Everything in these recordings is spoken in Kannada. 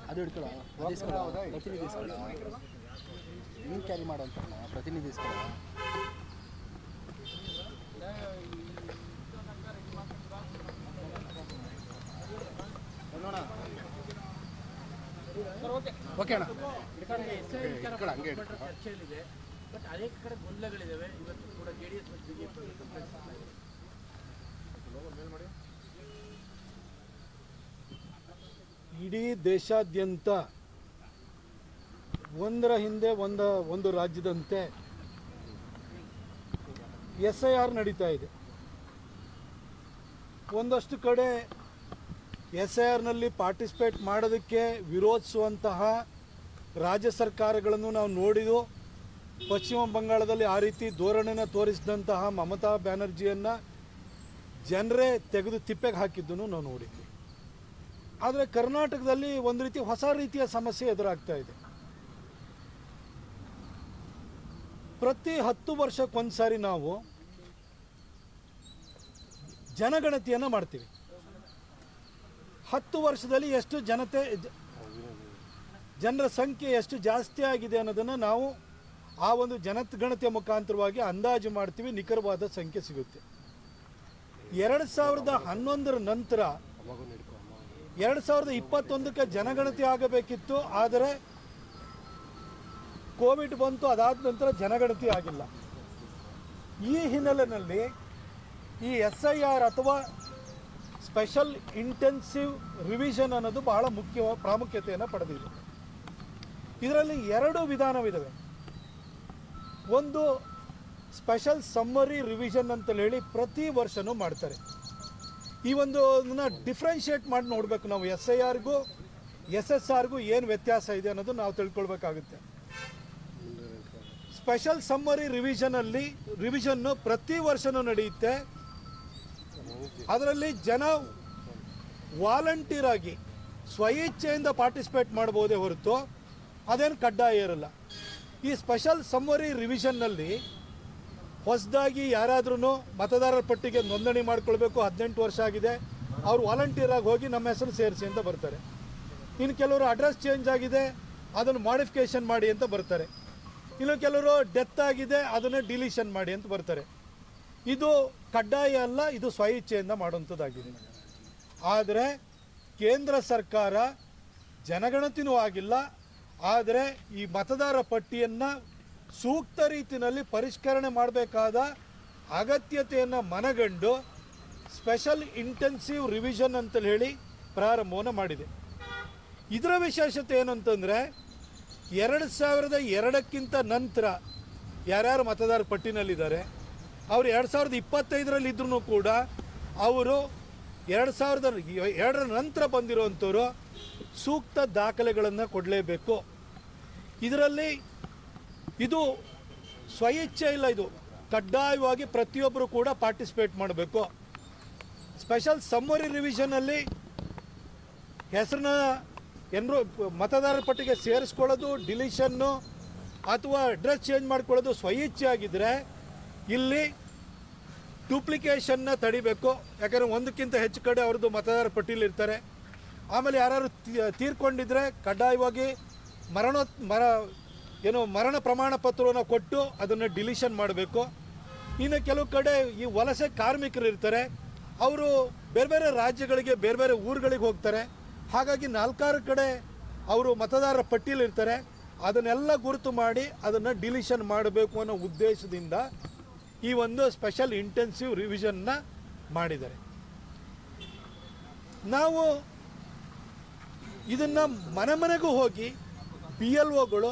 ಅದು ಹಿಡ್ಕೊಳ್ಳೋ ಪ್ರತಿನಿಧಿಸ್ಕೊಳ್ಳೋ ನೀನು ಕ್ಯಾರಿ ಮಾಡೋಂತ ಪ್ರತಿನಿಧಿಸ್ಕೊಳ್ಳೋ ಓಕೆ ಅಣ್ಣ ಹಂಗೆ ಚರ್ಚೆಯಲ್ಲಿದೆ. ಬಟ್ ಅನೇಕ ಕಡೆ ಗೊಂದಲಗಳಿದ್ದಾವೆ. ಇವತ್ತು ಕೂಡ ಜೆಡಿಎಸ್ ಮತ್ತು ಬಿಜೆಪಿ ಇಡೀ ದೇಶಾದ್ಯಂತ ಒಂದರ ಹಿಂದೆ ಒಂದು ರಾಜ್ಯದಂತೆ SIR ನಡೀತಾ ಇದೆ. ಒಂದಷ್ಟು ಕಡೆ SIRನಲ್ಲಿ ಪಾರ್ಟಿಸಿಪೇಟ್ ಮಾಡೋದಕ್ಕೆ ವಿರೋಧಿಸುವಂತಹ ರಾಜ್ಯ ಸರ್ಕಾರಗಳನ್ನು ನಾವು ನೋಡಿದ್ದು. ಪಶ್ಚಿಮ ಬಂಗಾಳದಲ್ಲಿ ಆ ರೀತಿ ಧೋರಣೆನ ತೋರಿಸಿದಂತಹ ಮಮತಾ ಬ್ಯಾನರ್ಜಿಯನ್ನು ಜನರೇ ತೆಗೆದು ತಿಪ್ಪೆಗೆ ಹಾಕಿದ್ದನ್ನು ನಾವು ನೋಡಿದ್ವಿ. ಆದರೆ ಕರ್ನಾಟಕದಲ್ಲಿ ಒಂದು ರೀತಿ ಹೊಸ ರೀತಿಯ ಸಮಸ್ಯೆ ಎದುರಾಗ್ತಾ ಇದೆ. ಪ್ರತಿ 10 ವರ್ಷಕ್ಕೊಂದು ಸಾರಿ ನಾವು ಜನಗಣತಿಯನ್ನು ಮಾಡ್ತೀವಿ. 10 ವರ್ಷದಲ್ಲಿ ಎಷ್ಟು ಜನರ ಸಂಖ್ಯೆ ಎಷ್ಟು ಜಾಸ್ತಿ ಆಗಿದೆ ಅನ್ನೋದನ್ನು ನಾವು ಆ ಒಂದು ಜನಗಣತಿಯ ಮುಖಾಂತರವಾಗಿ ಅಂದಾಜು ಮಾಡ್ತೀವಿ. ನಿಖರವಾದ ಸಂಖ್ಯೆ ಸಿಗುತ್ತೆ. 2011 ನಂತರ 2021ಕ್ಕೆ ಜನಗಣತಿ ಆಗಬೇಕಿತ್ತು. ಆದರೆ ಕೋವಿಡ್ ಬಂತು. ಅದಾದ ನಂತರ ಜನಗಣತಿ ಆಗಿಲ್ಲ. ಈ ಹಿನ್ನೆಲೆಯಲ್ಲಿ ಈ SIR ಅಥವಾ ಸ್ಪೆಷಲ್ ಇಂಟೆನ್ಸಿವ್ ರಿವಿಷನ್ ಅನ್ನೋದು ಬಹಳ ಪ್ರಾಮುಖ್ಯತೆಯನ್ನು ಪಡೆದಿದೆ. ಇದರಲ್ಲಿ 2 ವಿಧಾನವಿದ್ದಾವೆ. ಒಂದು ಸ್ಪೆಷಲ್ ಸಮ್ಮರಿ ರಿವಿಷನ್ ಅಂತೇಳಿ ಹೇಳಿ ಪ್ರತಿ ವರ್ಷವೂ ಮಾಡ್ತಾರೆ. ಈ ಒಂದು ಡಿಫ್ರೆನ್ಷಿಯೇಟ್ ಮಾಡಿ ನೋಡಬೇಕು ನಾವು. SIRಗೂ SSRಗೂ ಏನು ವ್ಯತ್ಯಾಸ ಇದೆ ಅನ್ನೋದು ನಾವು ತಿಳ್ಕೊಳ್ಬೇಕಾಗುತ್ತೆ. ಸ್ಪೆಷಲ್ ಸಮ್ಮರಿ ರಿವಿಷನ್ನು ಪ್ರತಿ ವರ್ಷವೂ ನಡೆಯುತ್ತೆ. ಅದರಲ್ಲಿ ಜನ ವಾಲಂಟಿಯರ್ ಆಗಿ ಸ್ವಇಚ್ಛೆಯಿಂದ ಪಾರ್ಟಿಸಿಪೇಟ್ ಮಾಡ್ಬೋದೇ ಹೊರತು ಅದೇನು ಕಡ್ಡಾಯ ಇರಲ್ಲ. ಈ ಸ್ಪೆಷಲ್ ಸಮ್ಮರಿ ರಿವಿಷನ್ನಲ್ಲಿ ಹೊಸದಾಗಿ ಯಾರಾದ್ರೂ ಮತದಾರರ ಪಟ್ಟಿಗೆ ನೋಂದಣಿ ಮಾಡ್ಕೊಳ್ಬೇಕು, 18 ವರ್ಷ ಆಗಿದೆ, ಅವ್ರು ವಾಲಂಟಿಯರ್ ಆಗಿ ಹೋಗಿ ನಮ್ಮ ಹೆಸರು ಸೇರಿಸಿ ಅಂತ ಬರ್ತಾರೆ. ಇನ್ನು ಕೆಲವರು ಅಡ್ರೆಸ್ ಚೇಂಜ್ ಆಗಿದೆ, ಅದನ್ನು ಮಾಡಿಫಿಕೇಷನ್ ಮಾಡಿ ಅಂತ ಬರ್ತಾರೆ. ಇನ್ನು ಕೆಲವರು ಡೆತ್ ಆಗಿದೆ, ಅದನ್ನು ಡಿಲೀಷನ್ ಮಾಡಿ ಅಂತ ಬರ್ತಾರೆ. ಇದು ಕಡ್ಡಾಯ ಅಲ್ಲ, ಇದು ಸ್ವಇಚ್ಛೆಯಿಂದ ಮಾಡುವಂಥದ್ದಾಗಿದೆ. ಆದರೆ ಕೇಂದ್ರ ಸರ್ಕಾರ ಜನಗಣತಿನೂ ಆಗಿಲ್ಲ, ಆದರೆ ಈ ಮತದಾರ ಪಟ್ಟಿಯನ್ನು ಸೂಕ್ತ ರೀತಿಯಲ್ಲಿ ಪರಿಷ್ಕರಣೆ ಮಾಡಬೇಕಾದ ಅಗತ್ಯತೆಯನ್ನು ಮನಗಂಡು ಸ್ಪೆಷಲ್ ಇಂಟೆನ್ಸಿವ್ ರಿವಿಷನ್ ಅಂತೇಳಿ ಹೇಳಿ ಪ್ರಾರಂಭವನ್ನು ಮಾಡಿದೆ. ಇದರ ವಿಶೇಷತೆ ಏನು ಅಂತಂದರೆ 2002ಕ್ಕಿಂತ ನಂತರ ಯಾರ್ಯಾರು ಮತದಾರ ಪಟ್ಟಿನಲ್ಲಿದ್ದಾರೆ ಅವರು 2025ರಲ್ಲಿ ಇದ್ರೂ ಕೂಡ ಅವರು 2002ರ ನಂತರ ಬಂದಿರುವಂಥವರು ಸೂಕ್ತ ದಾಖಲೆಗಳನ್ನು ಕೊಡಲೇಬೇಕು. ಇದರಲ್ಲಿ ಇದು ಸ್ವಇಚ್ಛೆ ಇಲ್ಲ, ಇದು ಕಡ್ಡಾಯವಾಗಿ ಪ್ರತಿಯೊಬ್ಬರು ಕೂಡ ಪಾರ್ಟಿಸಿಪೇಟ್ ಮಾಡಬೇಕು. ಸ್ಪೆಷಲ್ ಸಮ್ಮರಿ ರಿವಿಷನಲ್ಲಿ ಹೆಸರನ್ನ ಮತದಾರರ ಪಟ್ಟಿಗೆ ಸೇರಿಸ್ಕೊಳ್ಳೋದು, ಡಿಲೀಷನ್ನು ಅಥವಾ ಅಡ್ರೆಸ್ ಚೇಂಜ್ ಮಾಡ್ಕೊಳ್ಳೋದು ಸ್ವಇಚ್ಛೆ ಆಗಿದ್ದರೆ ಇಲ್ಲಿ ಡೂಪ್ಲಿಕೇಷನ್ನ ತಡಿಬೇಕು. ಯಾಕಂದರೆ ಒಂದಕ್ಕಿಂತ ಹೆಚ್ಚು ಕಡೆ ಅವ್ರದ್ದು ಮತದಾರರ ಪಟ್ಟಿಯಲ್ಲಿ ಇರ್ತಾರೆ. ಆಮೇಲೆ ಯಾರು ತೀರ್ಕೊಂಡಿದ್ರೆ ಕಡ್ಡಾಯವಾಗಿ ಮರಣ ಪ್ರಮಾಣ ಪತ್ರವನ್ನು ಕೊಟ್ಟು ಅದನ್ನು ಡಿಲೀಷನ್ ಮಾಡಬೇಕು. ಇನ್ನು ಕೆಲವು ಕಡೆ ಈ ವಲಸೆ ಕಾರ್ಮಿಕರು ಇರ್ತಾರೆ, ಅವರು ಬೇರೆ ಬೇರೆ ರಾಜ್ಯಗಳಿಗೆ ಬೇರೆ ಬೇರೆ ಊರುಗಳಿಗೆ ಹೋಗ್ತಾರೆ. ಹಾಗಾಗಿ 4-6 ಕಡೆ ಅವರು ಮತದಾರರ ಪಟ್ಟಿಯಲ್ಲಿ ಇರ್ತಾರೆ. ಅದನ್ನೆಲ್ಲ ಗುರುತು ಮಾಡಿ ಅದನ್ನು ಡಿಲೀಷನ್ ಮಾಡಬೇಕು ಅನ್ನೋ ಉದ್ದೇಶದಿಂದ ಈ ಒಂದು ಸ್ಪೆಷಲ್ ಇಂಟೆನ್ಸಿವ್ ರಿವಿಷನ್ನ ಮಾಡಿದ್ದಾರೆ. ನಾವು ಇದನ್ನು ಮನೆಗೂ ಹೋಗಿ BLOಗಳು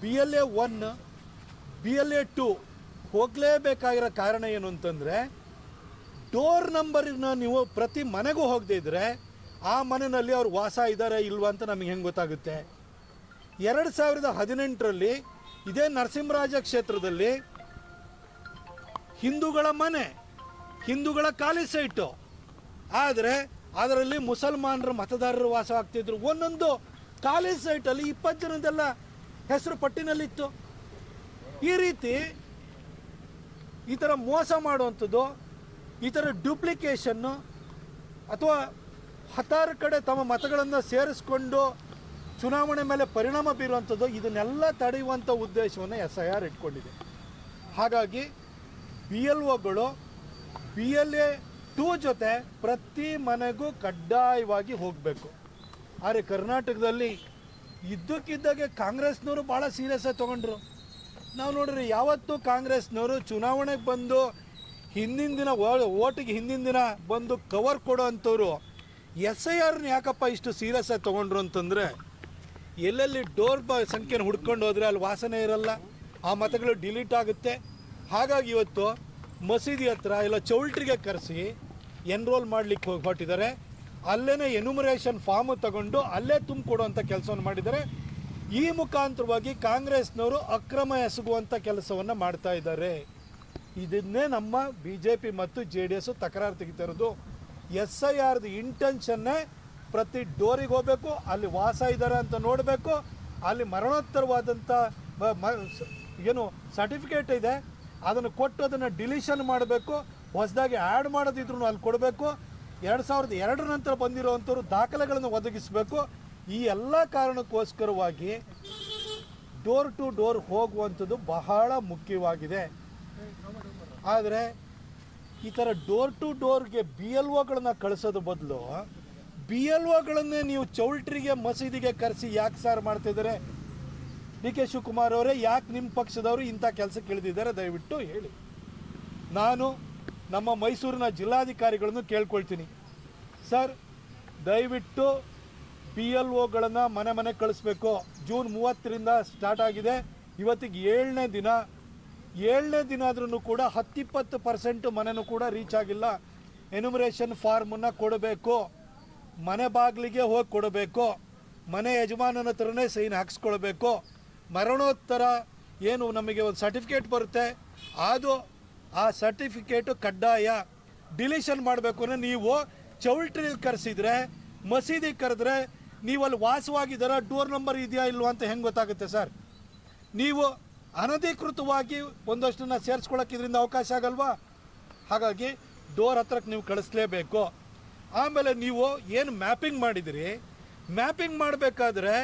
BLA 1 BLA 2 ಹೋಗಲೇಬೇಕಾಗಿರೋ ಕಾರಣ ಏನು ಅಂತಂದರೆ, ಡೋರ್ ನಂಬರಿನ ನೀವು ಪ್ರತಿ ಮನೆಗೂ ಹೋಗದೇ ಇದ್ದರೆ ಆ ಮನೆಯಲ್ಲಿ ಅವ್ರು ವಾಸ ಇದ್ದಾರೆ ಇಲ್ವಾ ಅಂತ ನಮಗೆ ಹೆಂಗೆ ಗೊತ್ತಾಗುತ್ತೆ? 2018ರಲ್ಲಿ ಇದೇ ನರಸಿಂಹರಾಜ ಕ್ಷೇತ್ರದಲ್ಲಿ ಹಿಂದೂಗಳ ಮನೆ, ಹಿಂದೂಗಳ ಖಾಲಿ ಸೈಟು, ಆದರೆ ಅದರಲ್ಲಿ ಮುಸಲ್ಮಾನರ ಮತದಾರರು ವಾಸವಾಗ್ತಿದ್ರು. ಒಂದೊಂದು ಖಾಲಿ ಸೈಟಲ್ಲಿ 20 ಜನದೆಲ್ಲ ಹೆಸರು ಪಟ್ಟಿನಲ್ಲಿತ್ತು. ಈ ಥರ ಮೋಸ ಮಾಡುವಂಥದ್ದು, ಈ ಥರ ಡ್ಯೂಪ್ಲಿಕೇಷನ್ನು ಅಥವಾ 16 ಕಡೆ ತಮ್ಮ ಮತಗಳನ್ನು ಸೇರಿಸ್ಕೊಂಡು ಚುನಾವಣೆ ಮೇಲೆ ಪರಿಣಾಮ ಬೀರುವಂಥದ್ದು, ಇದನ್ನೆಲ್ಲ ತಡೆಯುವಂಥ ಉದ್ದೇಶವನ್ನು SIR ಇಟ್ಕೊಂಡಿದೆ. ಹಾಗಾಗಿ BLOಗಳು BLA 2 ಜೊತೆ ಪ್ರತಿ ಮನೆಗೂ ಕಡ್ಡಾಯವಾಗಿ ಹೋಗಬೇಕು. ಆದರೆ ಕರ್ನಾಟಕದಲ್ಲಿ ಇದ್ದಕ್ಕಿದ್ದಾಗೆ ಕಾಂಗ್ರೆಸ್ನವರು ಭಾಳ ಸೀರಿಯಸ್ಸಾಗಿ ತೊಗೊಂಡ್ರು. ನಾವು ನೋಡ್ರಿ, ಯಾವತ್ತೂ ಕಾಂಗ್ರೆಸ್ನವರು ಚುನಾವಣೆಗೆ ಬಂದು ಹಿಂದಿನ ದಿನ ಓಟಿಗೆ ಹಿಂದಿನ ದಿನ ಬಂದು ಕವರ್ ಕೊಡೋ ಅಂಥವ್ರು SIRನ ಯಾಕಪ್ಪ ಇಷ್ಟು ಸೀರಿಯಸ್ಸಾಗಿ ತೊಗೊಂಡ್ರು ಅಂತಂದರೆ, ಎಲ್ಲೆಲ್ಲಿ ಡೋರ್ ಸಂಖ್ಯೆನ ಹುಡ್ಕೊಂಡು ಹೋದರೆ ಅಲ್ಲಿ ವಾಸನೆ ಇರಲ್ಲ, ಆ ಮತಗಳು ಡಿಲೀಟ್ ಆಗುತ್ತೆ. ಹಾಗಾಗಿ ಇವತ್ತು ಮಸೀದಿ ಹತ್ರ ಇಲ್ಲ ಚೌಲ್ಟ್ರಿಗೆ ಕರೆಸಿ ಎನ್ರೋಲ್ ಮಾಡಲಿಕ್ಕೆ ಹೊರಟಿದ್ದಾರೆ. ಅಲ್ಲೇ ಎನ್ಯುಮರೇಷನ್ ಫಾರ್ಮ್ ತಗೊಂಡು ಅಲ್ಲೇ ತುಂಬಿಕೊಡುವಂಥ ಕೆಲಸವನ್ನು ಮಾಡಿದ್ದಾರೆ. ಈ ಮುಖಾಂತರವಾಗಿ ಕಾಂಗ್ರೆಸ್ನವರು ಅಕ್ರಮ ಎಸಗುವಂಥ ಕೆಲಸವನ್ನು ಮಾಡ್ತಾ ಇದ್ದಾರೆ. ಇದನ್ನೇ ನಮ್ಮ BJP ಮತ್ತು JDS ತಕರಾರು ತೆಗಿತಿರೋದು. SIRದು ಇಂಟೆನ್ಷನ್ನೇ ಪ್ರತಿ ಡೋರಿಗೆ ಹೋಗಬೇಕು, ಅಲ್ಲಿ ವಾಸ ಇದ್ದಾರೆ ಅಂತ ನೋಡಬೇಕು, ಅಲ್ಲಿ ಮರಣೋತ್ತರವಾದಂಥ ಏನು ಸರ್ಟಿಫಿಕೇಟ್ ಇದೆ ಅದನ್ನು ಕೊಟ್ಟು ಅದನ್ನು ಡಿಲೀಷನ್ ಮಾಡಬೇಕು, ಹೊಸದಾಗಿ ಆ್ಯಡ್ ಮಾಡೋದಿದ್ರು ಅಲ್ಲಿ ಕೊಡಬೇಕು. 2002 ನಂತರ ಬಂದಿರುವಂಥವ್ರು ದಾಖಲೆಗಳನ್ನು ಒದಗಿಸಬೇಕು. ಈ ಎಲ್ಲ ಕಾರಣಕ್ಕೋಸ್ಕರವಾಗಿ ಡೋರ್ ಟು ಡೋರ್ ಹೋಗುವಂಥದ್ದು ಬಹಳ ಮುಖ್ಯವಾಗಿದೆ. ಆದರೆ ಈ ಥರ ಡೋರ್ ಟು ಡೋರ್ಗೆ BLOಗಳನ್ನ ಕಳಿಸೋದು ಬದಲು BLOಗಳನ್ನೇ ನೀವು ಚೌಲ್ಟ್ರಿಗೆ ಮಸೀದಿಗೆ ಕರೆಸಿ ಯಾಕೆ ಸಾರ್ ಮಾಡ್ತಿದ್ದಾರೆ? DK ಶಿವಕುಮಾರ್ ಅವರೇ, ಯಾಕೆ ನಿಮ್ಮ ಪಕ್ಷದವರು ಇಂಥ ಕೆಲಸಕ್ಕೆ ಇಳಿದಿದ್ದಾರೆ ದಯವಿಟ್ಟು ಹೇಳಿ. ನಾನು ನಮ್ಮ ಮೈಸೂರಿನ ಜಿಲ್ಲಾಧಿಕಾರಿಗಳನ್ನು ಕೇಳ್ಕೊಳ್ತೀನಿ, ಸರ್ ದಯವಿಟ್ಟು BLOಗಳನ್ನು ಮನೆ ಮನೆ ಕಳಿಸ್ಬೇಕು. ಜೂನ್ 30ರಿಂದ ಸ್ಟಾರ್ಟ್ ಆಗಿದೆ, ಇವತ್ತಿಗೆ 7ನೇ ದಿನ. 7ನೇ ದಿನ ಆದ್ರೂ ಕೂಡ 10-20% ಮನೆಯೂ ಕೂಡ ರೀಚ್ ಆಗಿಲ್ಲ. ಎನ್ಯುಮರೇಷನ್ ಫಾರ್ಮನ್ನು ಕೊಡಬೇಕು, ಮನೆ ಬಾಗಿಲಿಗೆ ಹೋಗಿ ಕೊಡಬೇಕು, ಮನೆ ಯಜಮಾನನ ಹತ್ರನೇ ಸೈನ್ ಹಾಕ್ಸ್ಕೊಳ್ಬೇಕು. ಮರಣೋತ್ತರ ಏನು ನಮಗೆ ಒಂದು ಸರ್ಟಿಫಿಕೇಟ್ ಬರುತ್ತೆ, ಅದು ಆ ಸರ್ಟಿಫಿಕೇಟು ಕಡ್ಡಾಯ ಡಿಲೀಷನ್ ಮಾಡಬೇಕು. ಅಂದರೆ ನೀವು ಚೌಲ್ಟ್ರಿಗೆ ಕರೆಸಿದ್ರೆ, ಮಸೀದಿಗೆ ಕರೆದ್ರೆ ನೀವು ಅಲ್ಲಿ ವಾಸವಾಗಿದ್ದೀರಾ, ಡೋರ್ ನಂಬರ್ ಇದೆಯಾ ಇಲ್ವಾ ಅಂತ ಹೆಂಗೆ ಗೊತ್ತಾಗುತ್ತೆ ಸರ್? ನೀವು ಅನಧಿಕೃತವಾಗಿ ಒಂದಷ್ಟನ್ನು ಸೇರಿಸ್ಕೊಳ್ಳೋಕೆ ಇದರಿಂದ ಅವಕಾಶ ಆಗಲ್ವಾ? ಹಾಗಾಗಿ ಡೋರ್ ಹತ್ರಕ್ಕೆ ನೀವು ಕಳಿಸ್ಲೇಬೇಕು. ಆಮೇಲೆ ನೀವು ಏನು ಮ್ಯಾಪಿಂಗ್ ಮಾಡಿದಿರಿ, ಮ್ಯಾಪಿಂಗ್ ಮಾಡಬೇಕಾದ್ರೆ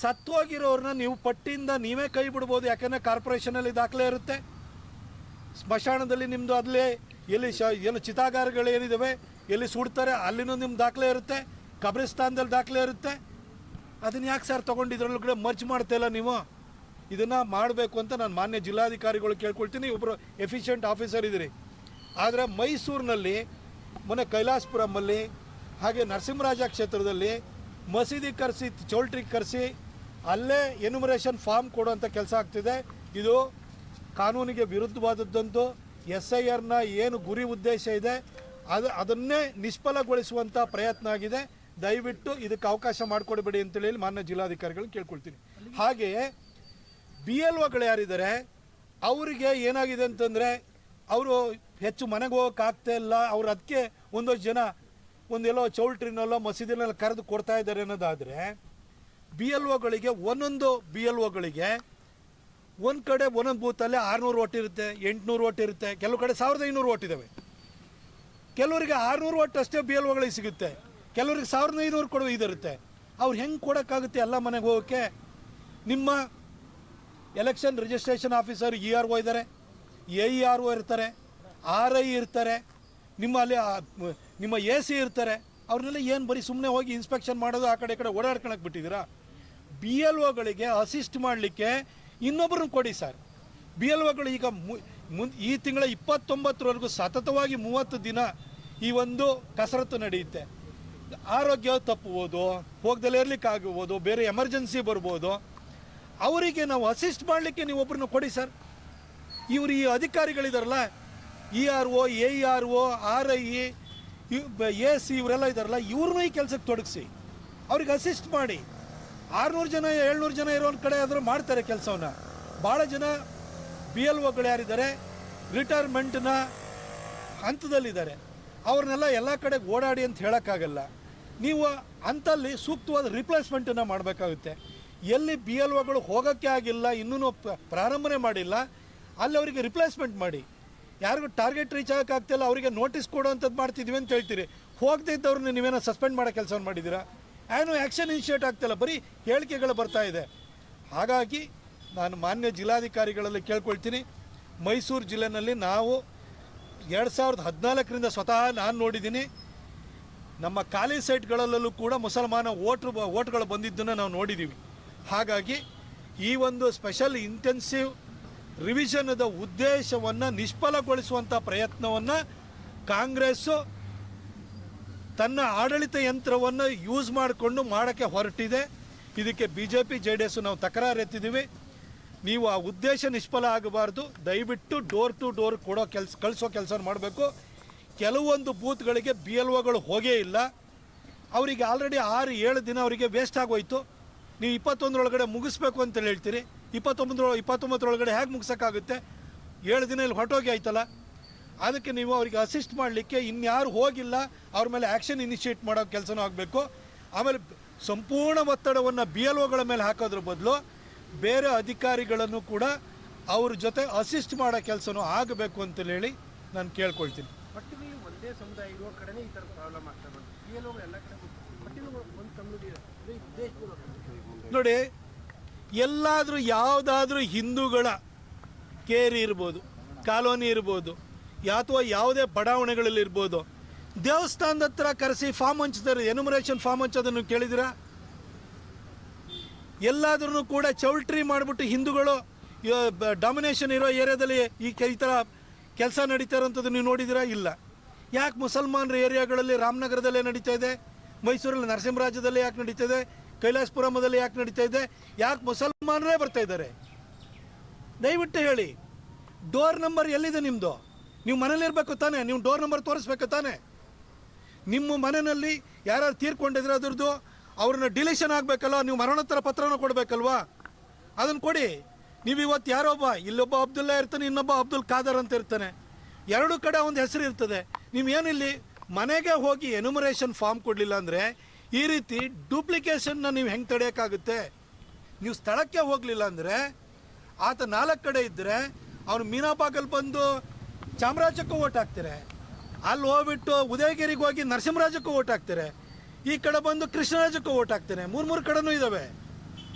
ಸತ್ತೋಗಿರೋರನ್ನ ನೀವು ಪಟ್ಟಿಯಿಂದ ನೀವೇ ಕೈ ಬಿಡ್ಬೋದು. ಯಾಕೆಂದರೆ ಕಾರ್ಪೊರೇಷನಲ್ಲಿ ದಾಖಲೆ ಇರುತ್ತೆ, ಸ್ಮಶಾನದಲ್ಲಿ ನಿಮ್ಮದು ಅಲ್ಲೇ ಎಲ್ಲಿ ಏನು ಚಿತಾಗಾರಗಳು ಏನಿದ್ದಾವೆ ಎಲ್ಲಿ ಸುಡ್ತಾರೆ ಅಲ್ಲಿನೂ ನಿಮ್ಮ ದಾಖಲೆ ಇರುತ್ತೆ, ಕಬ್ರಿಸ್ತಾನದಲ್ಲಿ ದಾಖಲೆ ಇರುತ್ತೆ. ಅದನ್ನು ಯಾಕೆ ಸರ್ ತೊಗೊಂಡಿದ್ರೊಳಗಡೆ ಮರ್ಚ್ ಮಾಡ್ತಾಯಿಲ್ಲ ನೀವು? ಇದನ್ನು ಮಾಡಬೇಕು ಅಂತ ನಾನು ಮಾನ್ಯ ಜಿಲ್ಲಾಧಿಕಾರಿಗಳು ಕೇಳ್ಕೊಳ್ತೀನಿ. ಒಬ್ಬರು ಎಫಿಷಿಯೆಂಟ್ ಆಫೀಸರ್ ಇದ್ದೀರಿ. ಆದರೆ ಮೈಸೂರಿನಲ್ಲಿ ಮೊನ್ನೆ ಕೈಲಾಸಪುರಮಲ್ಲಿ ಹಾಗೆ ನರಸಿಂಹರಾಜ ಕ್ಷೇತ್ರದಲ್ಲಿ ಮಸೀದಿ ಕರೆಸಿ ಚೌಲ್ಟ್ರಿಗೆ ಕರೆಸಿ ಅಲ್ಲೇ ಎನ್ಯುಮರೇಷನ್ ಫಾರ್ಮ್ ಕೊಡುವಂಥ ಕೆಲಸ ಆಗ್ತಿದೆ. ಇದು ಕಾನೂನಿಗೆ ವಿರುದ್ಧವಾದದ್ದಂತೂ. SIRನ ಏನು ಗುರಿ ಉದ್ದೇಶ ಇದೆ ಅದನ್ನೇ ನಿಷ್ಫಲಗೊಳಿಸುವಂಥ ಪ್ರಯತ್ನ ಆಗಿದೆ. ದಯವಿಟ್ಟು ಇದಕ್ಕೆ ಅವಕಾಶ ಮಾಡಿಕೊಡಬೇಡಿ ಅಂತೇಳಿ ಮಾನ್ಯ ಜಿಲ್ಲಾಧಿಕಾರಿಗಳು ಕೇಳ್ಕೊಳ್ತೀನಿ. ಹಾಗೆಯೇ BLOಗಳು ಯಾರಿದ್ದಾರೆ ಅವರಿಗೆ ಏನಾಗಿದೆ ಅಂತಂದರೆ, ಅವರು ಹೆಚ್ಚು ಮನೆಗೆ ಹೋಗೋಕ್ಕಾಗ್ತಾ ಇಲ್ಲ. ಅವ್ರು ಅದಕ್ಕೆ ಒಂದಷ್ಟು ಜನ ಒಂದೆಲ್ಲೋ ಚೌಲ್ಟ್ರಿನಲ್ಲೋ ಮಸೀದಿನಲ್ಲೋ ಕರೆದು ಕೊಡ್ತಾ ಇದ್ದಾರೆ ಅನ್ನೋದಾದರೆ, BLOಗಳಿಗೆ ಒಂದೊಂದು BLOಗಳಿಗೆ ಒಂದು ಕಡೆ ಒಂದೊಂದು ಬೂತಲ್ಲಿ 600 ಓಟ್ ಇರುತ್ತೆ, 800 ಓಟ್ ಇರುತ್ತೆ, ಕೆಲವು ಕಡೆ 1500 ಓಟ್ ಇದ್ದಾವೆ. ಕೆಲವರಿಗೆ 600 ಓಟ್ ಅಷ್ಟೇ BLOಗಳಿಗೆ ಸಿಗುತ್ತೆ, ಕೆಲವರಿಗೆ 1500 ಕೊಡುವ ಇದಿರುತ್ತೆ. ಅವ್ರು ಹೆಂಗೆ ಕೊಡೋಕ್ಕಾಗುತ್ತೆ ಎಲ್ಲ ಮನೆಗೆ ಹೋಗೋಕ್ಕೆ? ನಿಮ್ಮ ಎಲೆಕ್ಷನ್ ರಿಜಿಸ್ಟ್ರೇಷನ್ ಆಫೀಸರ್ ERO ಇದ್ದಾರೆ, AERO ಇರ್ತಾರೆ, RI ಇರ್ತಾರೆ, ನಿಮ್ಮ AC ಇರ್ತಾರೆ. ಅವ್ರನ್ನೆಲ್ಲ ಏನು ಬರೀ ಸುಮ್ಮನೆ ಹೋಗಿ ಇನ್ಸ್ಪೆಕ್ಷನ್ ಮಾಡೋದು, ಆ ಕಡೆ ಈ ಕಡೆ ಓಡಾಡ್ಕೊಳಕ್ಕೆ ಬಿಟ್ಟಿದ್ದೀರಾ? BLOಗಳಿಗೆ ಅಸಿಸ್ಟ್ ಮಾಡಲಿಕ್ಕೆ ಇನ್ನೊಬ್ಬರನ್ನ ಕೊಡಿ ಸರ್. BLOಗಳು ಈಗ ಈ ತಿಂಗಳ 29ರವರೆಗೂ ಸತತವಾಗಿ 30 ದಿನ ಈ ಒಂದು ಕಸರತ್ತು ನಡೆಯುತ್ತೆ. ಆರೋಗ್ಯ ತಪ್ಪುವುದು, ಹೋಗ್ದಲ್ಲೇ ಇರಲಿಕ್ಕಾಗ್ಬೋದು, ಬೇರೆ ಎಮರ್ಜೆನ್ಸಿ ಬರ್ಬೋದು. ಅವರಿಗೆ ನಾವು ಅಸಿಸ್ಟ್ ಮಾಡಲಿಕ್ಕೆ ನೀವು ಒಬ್ಬರನ್ನ ಕೊಡಿ ಸರ್. ಇವರು ಈ ಅಧಿಕಾರಿಗಳಿದಾರಲ್ಲ, ERO, AERO, RI, AC ಇವರೆಲ್ಲ ಇದ್ದಾರಲ್ಲ, ಇವ್ರನ್ನೂ ಈ ಕೆಲಸಕ್ಕೆ ತೊಡಗಿಸಿ ಅವ್ರಿಗೆ ಅಸಿಸ್ಟ್ ಮಾಡಿ. 600 ಜನ 700 ಜನ ಇರೋ ಒಂದು ಕಡೆ ಆದರೂ ಮಾಡ್ತಾರೆ ಕೆಲಸವನ್ನು. ಭಾಳ ಜನ BLOಗಳು ಯಾರಿದ್ದಾರೆ ರಿಟೈರ್ಮೆಂಟ್ನ ಹಂತದಲ್ಲಿದ್ದಾರೆ. ಅವ್ರನ್ನೆಲ್ಲ ಎಲ್ಲ ಕಡೆ ಓಡಾಡಿ ಅಂತ ಹೇಳೋಕ್ಕಾಗಲ್ಲ. ನೀವು ಅಂಥಲ್ಲಿ ಸೂಕ್ತವಾದ ರಿಪ್ಲೇಸ್ಮೆಂಟನ್ನು ಮಾಡಬೇಕಾಗುತ್ತೆ. ಎಲ್ಲಿ BLOಗಳು ಹೋಗೋಕ್ಕೆ ಆಗಿಲ್ಲ, ಇನ್ನೂ ಪ್ರಾರಂಭನೆ ಮಾಡಿಲ್ಲ, ಅಲ್ಲಿ ಅವರಿಗೆ ರಿಪ್ಲೇಸ್ಮೆಂಟ್ ಮಾಡಿ. ಯಾರಿಗೂ ಟಾರ್ಗೆಟ್ ರೀಚ್ ಆಗೋಕ್ಕಾಗ್ತಿಲ್ಲ ಅವರಿಗೆ ನೋಟಿಸ್ ಕೊಡುವಂಥದ್ದು ಮಾಡ್ತಿದ್ವಿ ಅಂತ ಹೇಳ್ತೀರಿ. ಹೋಗದೇ ಇದ್ದವ್ರನ್ನ ನೀವೇನೋ ಸಸ್ಪೆಂಡ್ ಮಾಡೋ ಕೆಲಸವನ್ನು ಮಾಡಿದ್ದೀರಾ? ಏನು ಆ್ಯಕ್ಷನ್ ಇನಿಷಿಯೇಟ್ ಆಗ್ತಿಲ್ಲ, ಬರೀ ಹೇಳಿಕೆಗಳು ಬರ್ತಾ ಇದೆ. ಹಾಗಾಗಿ ನಾನು ಮಾನ್ಯ ಜಿಲ್ಲಾಧಿಕಾರಿಗಳಲ್ಲಿ ಕೇಳ್ಕೊಳ್ತೀನಿ, ಮೈಸೂರು ಜಿಲ್ಲೆಯಲ್ಲಿ ನಾವು 2014ರಿಂದ ಸ್ವತಃ ನಾನು ನೋಡಿದ್ದೀನಿ, ನಮ್ಮ ಖಾಲಿ ಸೈಟ್ಗಳಲ್ಲೂ ಕೂಡ ಮುಸಲ್ಮಾನ ಓಟ್ಗಳು ಬಂದಿದ್ದನ್ನು ನಾವು ನೋಡಿದ್ದೀವಿ. ಹಾಗಾಗಿ ಈ ಒಂದು ಸ್ಪೆಷಲ್ ಇಂಟೆನ್ಸಿವ್ ರಿವಿಷನ್ದ ಉದ್ದೇಶವನ್ನು ನಿಷ್ಫಲಗೊಳಿಸುವಂಥ ಪ್ರಯತ್ನವನ್ನು ಕಾಂಗ್ರೆಸ್ಸು ತನ್ನ ಆಡಳಿತ ಯಂತ್ರವನ್ನು ಯೂಸ್ ಮಾಡಿಕೊಂಡು ಮಾಡೋಕ್ಕೆ ಹೊರಟಿದೆ. ಇದಕ್ಕೆ BJP JDS ನಾವು ತಕರಾರು ಎತ್ತಿದ್ದೀವಿ. ನೀವು ಆ ಉದ್ದೇಶ ನಿಷ್ಫಲ ಆಗಬಾರ್ದು. ದಯವಿಟ್ಟು ಡೋರ್ ಟು ಡೋರ್ ಕಳಿಸೋ ಕೆಲಸ ಮಾಡಬೇಕು. ಕೆಲವೊಂದು ಬೂತ್ಗಳಿಗೆ BLOಗಳು ಹೋಗೇ ಇಲ್ಲ. ಅವರಿಗೆ ಆಲ್ರೆಡಿ 6-7 ದಿನ ಅವರಿಗೆ ವೇಸ್ಟ್ ಆಗೋಯ್ತು. ನೀವು 21ರೊಳಗಡೆ ಮುಗಿಸ್ಬೇಕು ಅಂತ ಹೇಳ್ತೀರಿ, 29ರೊಳಗಡೆ ಹೇಗೆ ಮುಗಿಸೋಕ್ಕಾಗುತ್ತೆ? 7 ದಿನ ಇಲ್ಲಿ ಹೊರಟೋಗಿ ಆಯ್ತಲ್ಲ. ಅದಕ್ಕೆ ನೀವು ಅವರಿಗೆ ಅಸಿಸ್ಟ್ ಮಾಡಲಿಕ್ಕೆ ಇನ್ಯಾರು ಹೋಗಿಲ್ಲ ಅವ್ರ ಮೇಲೆ ಆ್ಯಕ್ಷನ್ ಇನಿಷಿಯೇಟ್ ಮಾಡೋ ಕೆಲಸನೂ ಆಗಬೇಕು. ಆಮೇಲೆ ಸಂಪೂರ್ಣ ಒತ್ತಡವನ್ನು BLOಗಳ ಮೇಲೆ ಹಾಕೋದ್ರ ಬದಲು ಬೇರೆ ಅಧಿಕಾರಿಗಳನ್ನು ಕೂಡ ಅವ್ರ ಜೊತೆ ಅಸಿಸ್ಟ್ ಮಾಡೋ ಕೆಲಸನೂ ಆಗಬೇಕು ಅಂತೇಳಿ ಹೇಳಿ ನಾನು ಕೇಳ್ಕೊಳ್ತೀನಿ. ಪಟ್ಟಿನಲ್ಲಿ ಒಂದೇ ಸಮುದಾಯ ಇರೋ ಕಡೆನೇ ಈ ಥರ ಪ್ರಾಬ್ಲಮ್ ಆಗ್ತಾ ಬಂತು. BLOಗಳು ಎಲ್ಲ ಕಡೆ ಪಟ್ಟಿನಲ್ಲಿ ಒಂದು ಕಮ್ಯುನಿಟಿ ಇದೆ, ಉದ್ದೇಶಪೂರ್ವಕ ನೋಡಿ, ಎಲ್ಲಾದರೂ ಯಾವುದಾದ್ರೂ ಹಿಂದೂಗಳ ಕೇರಿ ಇರ್ಬೋದು, ಕಾಲೋನಿ ಇರ್ಬೋದು, ಅಥವಾ ಯಾವುದೇ ಬಡಾವಣೆಗಳಲ್ಲಿರ್ಬೋದು, ದೇವಸ್ಥಾನದ ಹತ್ರ ಕರೆಸಿ ಫಾರ್ಮ್ ಹಂಚ್ತಾರೆ, ಎನ್ಯುಮರೇಷನ್ ಫಾರ್ಮ್ ಹಂಚೋದನ್ನು ಕೇಳಿದಿರಾ? ಎಲ್ಲಾದ್ರೂ ಕೂಡ ಚೌಲ್ಟ್ರಿ ಮಾಡಿಬಿಟ್ಟು ಹಿಂದೂಗಳು ಡಾಮಿನೇಷನ್ ಇರೋ ಏರಿಯಾದಲ್ಲಿ ಈ ಥರ ಕೆಲಸ ನಡೀತಾ ಇರೋಂಥದ್ದು ನೀವು ನೋಡಿದಿರಾ? ಇಲ್ಲ. ಯಾಕೆ ಮುಸಲ್ಮಾನರ ಏರಿಯಾಗಳಲ್ಲಿ ರಾಮನಗರದಲ್ಲೇ ನಡೀತಾ ಇದೆ, ಮೈಸೂರಲ್ಲಿ ನರಸಿಂಹರಾಜದಲ್ಲಿ ಯಾಕೆ ನಡೀತಾ ಇದೆ, ಕೈಲಾಸಪುರಮದಲ್ಲಿ ಯಾಕೆ ನಡೀತಾ ಇದೆ? ಯಾಕೆ ಮುಸಲ್ಮಾನರೇ ಬರ್ತಾ ಇದ್ದಾರೆ? ದಯವಿಟ್ಟು ಹೇಳಿ. ಡೋರ್ ನಂಬರ್ ಎಲ್ಲಿದೆ ನಿಮ್ಮದು? ನೀವು ಮನೇಲಿರಬೇಕು ತಾನೇ, ನೀವು ಡೋರ್ ನಂಬರ್ ತೋರಿಸ್ಬೇಕು ತಾನೇ. ನಿಮ್ಮ ಮನೆಯಲ್ಲಿ ಯಾರು ತೀರ್ಕೊಂಡಿದ್ರೆ ಅದ್ರದ್ದು ಅವ್ರನ್ನ ಡಿಲೀಷನ್ ಆಗಬೇಕಲ್ವ, ನೀವು ಮರಣೋತ್ತರ ಪತ್ರನ ಕೊಡಬೇಕಲ್ವಾ? ಅದನ್ನು ಕೊಡಿ. ನೀವು ಇವತ್ತು ಯಾರೊಬ್ಬ, ಇಲ್ಲೊಬ್ಬ ಅಬ್ದುಲ್ಲಾ ಇರ್ತಾನೆ, ಇನ್ನೊಬ್ಬ ಅಬ್ದುಲ್ ಖಾದರ್ ಅಂತ ಇರ್ತಾನೆ, ಎರಡೂ ಕಡೆ ಒಂದು ಹೆಸರು ಇರ್ತದೆ. ನೀವು ಏನಿಲ್ಲಿ ಮನೆಗೆ ಹೋಗಿ ಎನ್ಯುಮರೇಷನ್ ಫಾರ್ಮ್ ಕೊಡಲಿಲ್ಲ ಅಂದರೆ ಈ ರೀತಿ ಡೂಪ್ಲಿಕೇಶನ್ನ ನೀವು ಹೆಂಗೆ ತಡೆಯೋಕ್ಕಾಗುತ್ತೆ? ನೀವು ಸ್ಥಳಕ್ಕೆ ಹೋಗಲಿಲ್ಲ ಅಂದರೆ ಆತ 4 ಕಡೆ ಇದ್ದರೆ ಅವನು ಮೀನಾಬಾಗಲ್ಲಿ ಬಂದು ಚಾಮರಾಜಕ್ಕೂ ಓಟ್ ಹಾಕ್ತಾರೆ, ಅಲ್ಲಿ ಹೋಗ್ಬಿಟ್ಟು ಉದಯಗಿರಿಗೆ ಹೋಗಿ ನರಸಿಂಹರಾಜಕ್ಕೂ ಓಟ್ ಹಾಕ್ತಾರೆ, ಈ ಕಡೆ ಬಂದು ಕೃಷ್ಣರಾಜಕ್ಕೂ ಓಟ್ ಹಾಕ್ತಾನೆ. 3 ಕಡೆನೂ ಇದ್ದಾವೆ.